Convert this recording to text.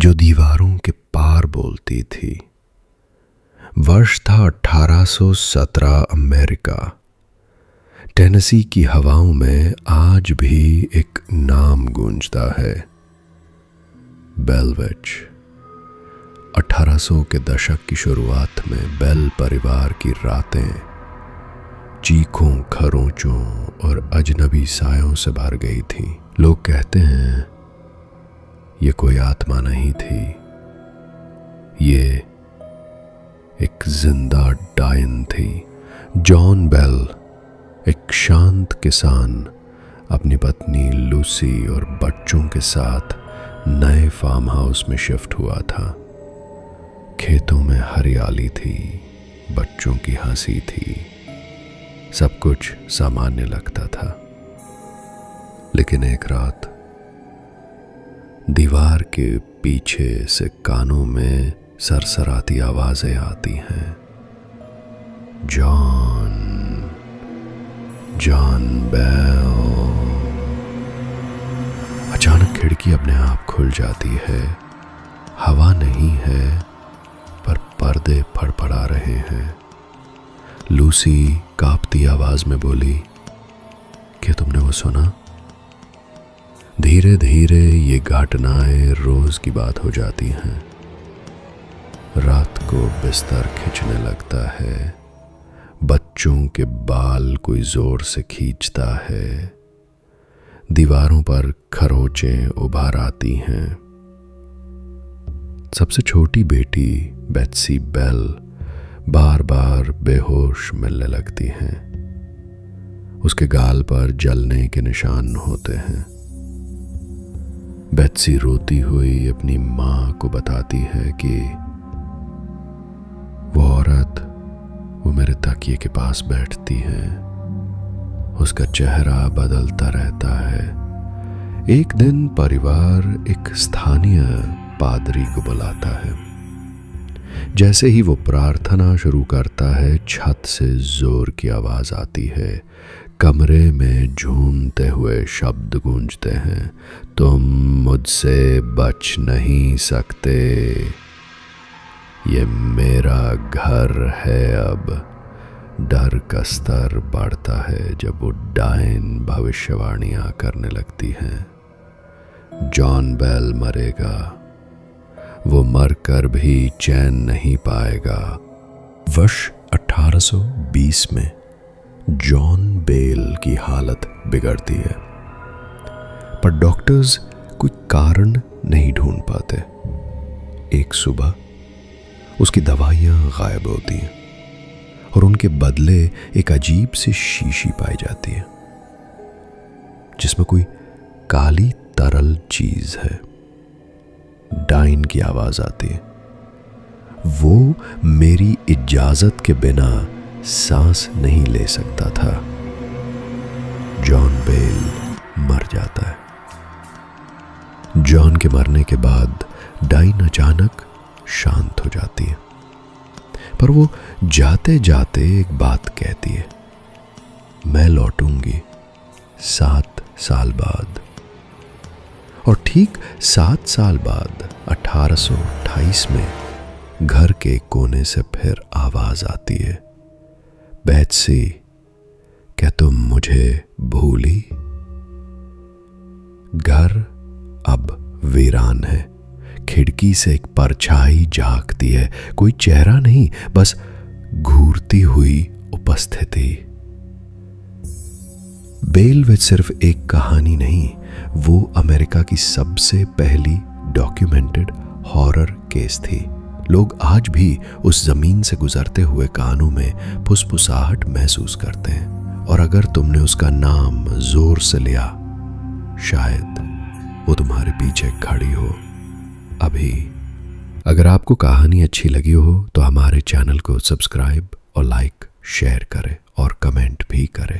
जो दीवारों के पार बोलती थी। वर्ष था 1817। अमेरिका। टेनेसी की हवाओं में आज भी एक नाम गूंजता है, बेल विच। 1800 के दशक की शुरुआत में बेल परिवार की रातें चीखों, खरोंचों और अजनबी सायों से भर गई थी। लोग कहते हैं ये कोई आत्मा नहीं थी, ये एक जिंदा डायन थी। जॉन बेल, एक शांत किसान, अपनी पत्नी लूसी और बच्चों के साथ नए फार्म हाउस में शिफ्ट हुआ था। खेतों में हरियाली थी, बच्चों की हंसी थी, सब कुछ सामान्य लगता था। लेकिन एक रात दीवार के पीछे से कानों में सरसराती आवाजें आती हैं। John Bell. अचानक खिड़की अपने आप खुल जाती है। हवा नहीं है, पर पर्दे फड़फड़ा रहे हैं। लूसी कांपती आवाज में बोली, क्या तुमने वो सुना? धीरे धीरे ये घटनाएं रोज की बात हो जाती हैं। रात को बिस्तर खिंचने लगता है, बच्चों के बाल कोई जोर से खींचता है, दीवारों पर खरोंचें उभार आती हैं। सबसे छोटी बेटी बेत्सी बेल बार बार बेहोश मिलने लगती हैं। उसके गाल पर जलने के निशान होते हैं। बेत्सी रोती हुई अपनी मां को बताती है कि वो औरत वो मेरे तकिए के पास बैठती है, उसका चेहरा बदलता रहता है। एक दिन परिवार एक स्थानीय पादरी को बुलाता है। जैसे ही वो प्रार्थना शुरू करता है, छत से जोर की आवाज आती है। कमरे में झूमते हुए शब्द गूंजते हैं, तुम मुझसे बच नहीं सकते, ये मेरा घर है। अब डर का स्तर बढ़ता है जब वो डायन भविष्यवाणियां करने लगती हैं। जॉन बेल मरेगा, वो मरकर भी चैन नहीं पाएगा। वर्ष 1820 में जॉन बेल की हालत बिगड़ती है, पर डॉक्टर्स कोई कारण नहीं ढूंढ पाते। एक सुबह उसकी दवाइयां गायब होती हैं और उनके बदले एक अजीब सी शीशी पाई जाती है, जिसमें कोई काली तरल चीज है। डायन की आवाज आती है, वो मेरी इजाजत के बिना सांस नहीं ले सकता था। जॉन बेल मर जाता है। जॉन के मरने के बाद डायन अचानक शांत हो जाती है, पर वो जाते जाते एक बात कहती है, मैं लौटूंगी 7 साल बाद। और ठीक 7 साल बाद 1828 में घर के कोने से फिर आवाज आती है, बेत्सी, क्या तुम मुझे भूली? घर अब वीरान है। खिड़की से एक परछाई झांकती है, कोई चेहरा नहीं, बस घूरती हुई उपस्थिति। बेल विच सिर्फ एक कहानी नहीं, वो अमेरिका की सबसे पहली डॉक्यूमेंटेड हॉरर केस थी। लोग आज भी उस जमीन से गुजरते हुए कानों में फुसफुसाहट महसूस करते हैं। और अगर तुमने उसका नाम जोर से लिया, शायद वो तुम्हारे पीछे खड़ी हो अभी। अगर आपको कहानी अच्छी लगी हो तो हमारे चैनल को सब्सक्राइब और लाइक, शेयर करें और कमेंट भी करें।